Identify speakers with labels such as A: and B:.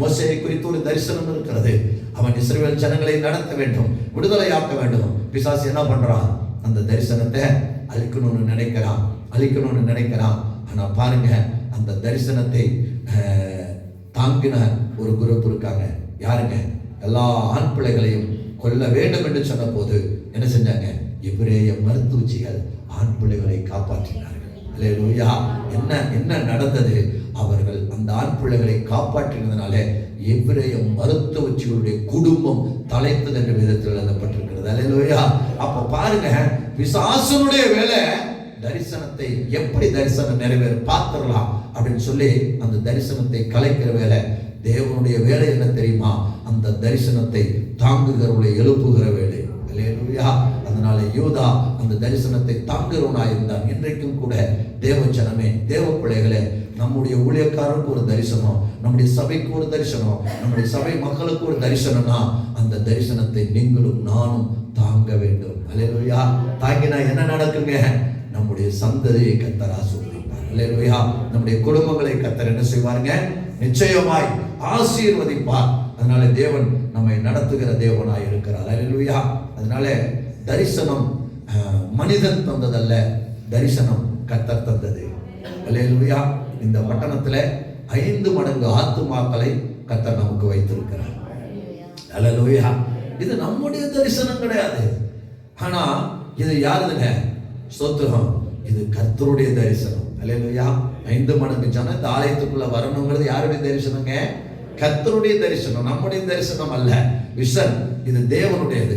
A: மோசேயை குறித்து ஒரு தரிசனம் இருக்கிறது. அவன் இஸ்ரவேல் ஜனங்களை நடத்த வேண்டும், விடுதலையாக்க வேண்டும். பிசாசு என்ன பண்றான்? அந்த தரிசனத்தை அழிக்கணும்னு நினைக்கிறான். ஆனா பாருங்க, அந்த தரிசனத்தை தாங்கின ஒரு குரூப் இருக்காங்க. யாருங்க? எல்லா ஆண் பிள்ளைகளையும் கொல்ல வேண்டும் என்று சொன்ன போது என்ன செஞ்சாங்க? எபிரேய மருத்துவச்சிகள் ஆண் பிள்ளைகளை காப்பாற்றினார்கள். அல்லேலூயா. என்ன நடந்தது? அவர்கள் அந்த ஆண் பிள்ளைகளை காப்பாற்றினதுனால எபிரேய மருத்துவச்சிகளுடைய குடும்பம் தலைத்தது என்ற விதத்தில் எழுதப்பட்டிருக்கிறது. அல்லேலூயா. அப்ப பாருங்க, பிசாசுனுடைய வேலை தரிசனத்தை எப்படி தரிசனம் நிறைவேற பார்த்துடலாம் அப்படின்னு சொல்லி அந்த தரிசனத்தை கலைக்கிற வேலை. தேவனுடைய வேலை என்ன தெரியுமா? அந்த தரிசனத்தை தாங்குகிறவர்களை எழுப்புகிற வேலை. அல்லேலூயா. அதனால யூதா அந்த தரிசனத்தை தாங்குகிறவனாக இருந்தான். இன்றைக்கும் கூட தேவ ஜனமே, தேவ பிள்ளைகளே, நம்முடைய ஊழியக்காரருக்கு ஒரு தரிசனம், நம்முடைய சபைக்கு ஒரு தரிசனம், நம்முடைய சபை மக்களுக்கு ஒரு தரிசனம்னா அந்த தரிசனத்தை நீங்களும் நானும் தாங்க வேண்டும். அல்லேலூயா. தாங்கினா என்ன நடக்குங்க? நம்முடைய சந்ததியை கர்த்தர் ஆசீர்வதிப்பார். அல்லேலூயா. நம்முடைய குடும்பங்களை கர்த்தர் என்ன செய்வாருங்க? நிச்சயமாய் ஆசீர்வதிப்பார். அதனால தேவன் நம்மை நடத்துகிற தேவனாய் இருக்கிறார். அல்லேலூயா. அதனால தரிசனம் மனிதன் தந்ததல்ல, தரிசனம் கர்த்தர் தந்தது. அல்லேலூயா. இந்த பட்டணத்துல 5 மடங்கு ஆத்துமாக்களை கர்த்தர் நமக்கு வைத்திருக்கிறார். அல்லேலூயா. இது நம்முடைய தரிசனம் கிடையாது. ஆனா இது யாருதுங்க? ஸ்தோத்திரம். இது கர்த்தருடைய தரிசனம். அல்லேலூயா. 5 மடங்கு ஜனம் இந்த ஆலயத்துக்குள்ள வரணுங்கிறது யாருடைய தரிசனங்க? கர்த்தருடைய தரிசனம், நம்முடைய தரிசனம் அல்ல. விஷன் இது தேவனுடையது.